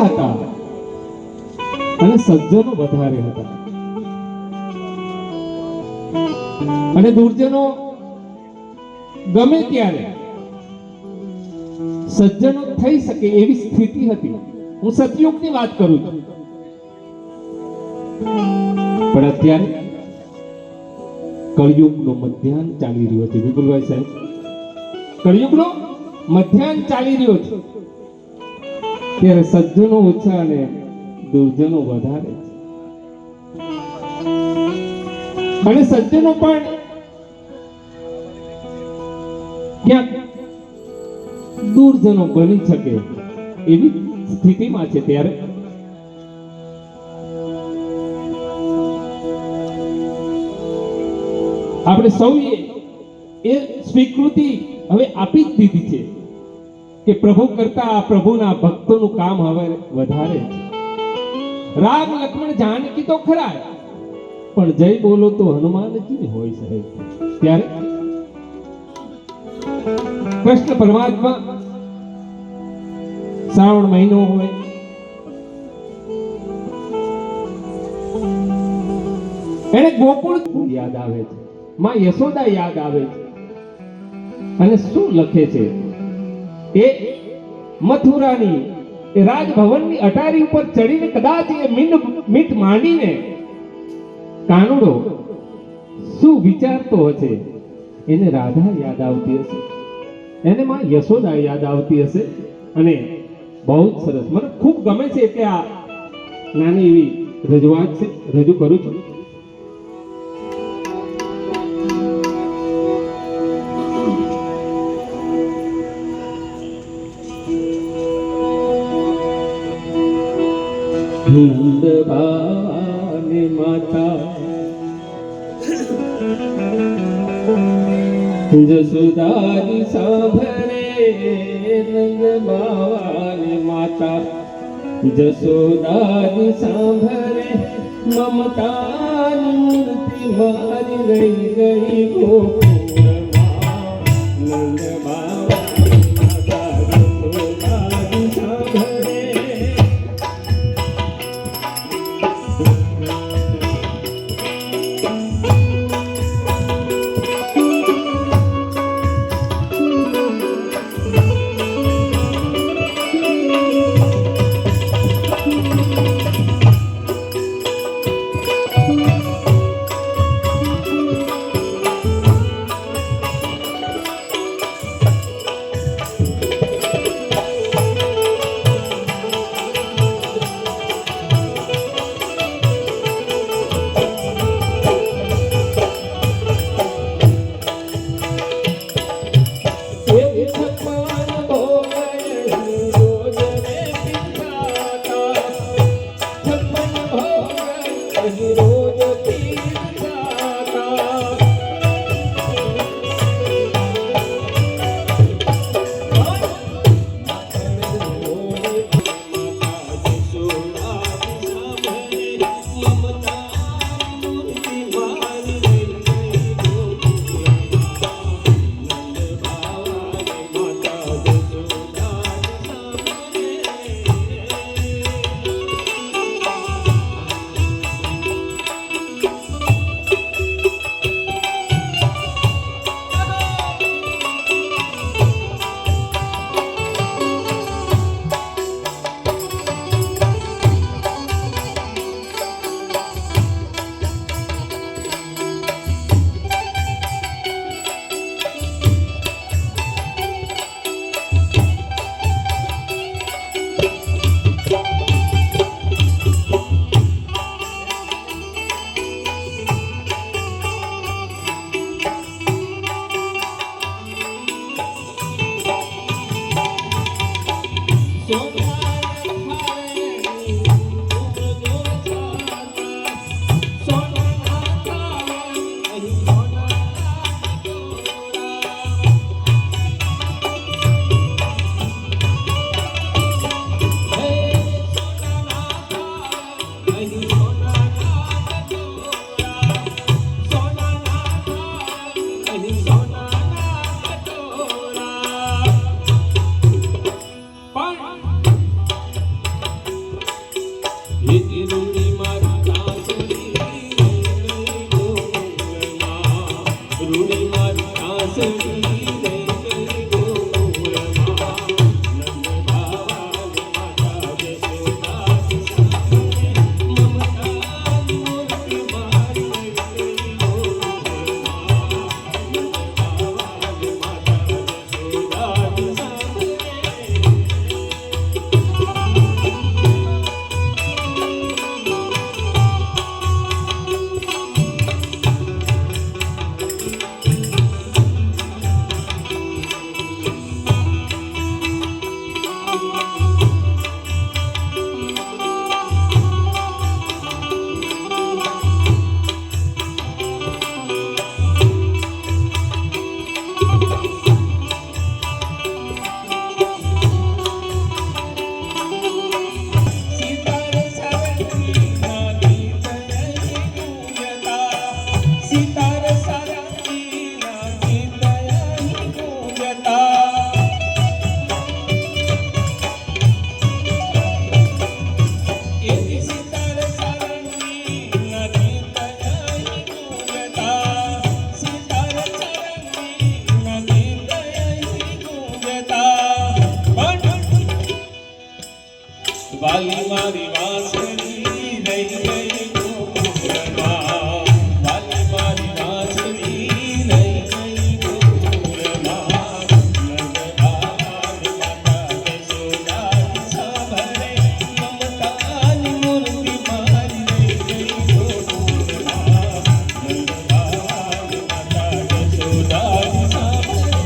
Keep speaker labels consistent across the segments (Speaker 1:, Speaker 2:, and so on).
Speaker 1: હતા અને સજ્જનો વધારે હતા અને દુર્જનો ગમે ત્યારે સજ્જનો થઈ શકે એવી સ્થિતિ હતી. હું સતયુગની વાત કરું છું. પણ અત્યારે કળિયુગનો મધ્યાહન ચાલી રહ્યો છે. વિપુલભાઈ સાહેબ, કળિયુગનો મધ્યાહન ચાલી રહ્યો છે. ત્યારે સજ્જનો ઓછા અને દુર્જનો વધારે છે. અને સજ્જનો પણ ક્યાંક દુર્જનો બની શકે એવી સ્થિતિમાં છે. ત્યારે આપણે સૌએ એ સ્વીકૃતિ હવે આપી જ દીધી છે કે પ્રભુ કરતા પ્રભુના ભક્તોનું કામ હવે વધારે છે. રામ લક્ષ્મણ જાનકી તો ખરા, પણ જય બોલો તો હનુમાનજી હોય સાહેબ. ત્યારે કૃષ્ણ પરમાત્મા શ્રાવણ મહિનો હોય, એને ગોકુળ યાદ આવે છે, માં યશોદા યાદ આવે છે. અને શું લખે છે એ મથુરાની એ રાજભવનની અટારી ઉપર ચડીને કદાચ એ મીઠ માંડીને કાનુડો શું વિચારતો હશે, એને રાધા યાદ આવતી હશે, એને માં યશોદા યાદ આવતી હશે. અને બહુ સરસ, મને ખૂબ ગમે છે એટલે આ નાની એવી રજૂઆત છે, રજૂ કરું છું. નંદ બાવાની માતા જસોદાની સાંભળે, નંદ બાવાની માતા જસોદાની સાંભળે, મમતાની મૂર્તિ મારી રહી ગઈ ગોકુળમાં. નંદ બાવાની માતા જસોદાની સાંભળે,
Speaker 2: વાલી મારી વાંસળી રહી ગઈ ગોકુળમાં. વાલી મારી વાંસળી રહી ગઈ ગોકુળમાં. નંદલાલ માતા યશોદાની સાંભળે, મમતાની મૂર્તિ મારી રહી ગઈ ગોકુળમાં. નંદલાલ માતા યશોદાની સાંભળે.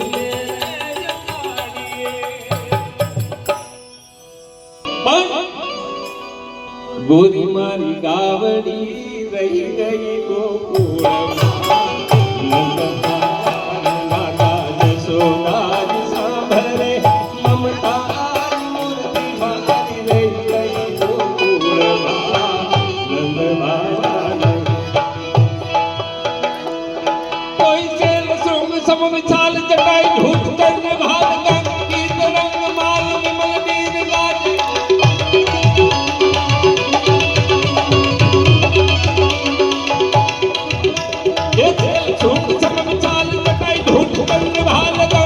Speaker 2: ઝૂલે જમાડીએ. પણ ગોરી મારી ગાવડી રહી ગઈ ગોકુળમાં. નંદલાલ માતા યશોદાજી સાંભળે મમતાની મૂર્તિ મારી રહી ગઈ ગોકુળમાં. નંદલાલ કોઈ શેર શૃંગ સમમ ચાલ જટાઈ ધૂત કરને ભાલ ગંગ ગીત રંગ માલ વિમલ દીન ગાજે. ये शृंग समम चाल जटाई धूत करने भाल गंग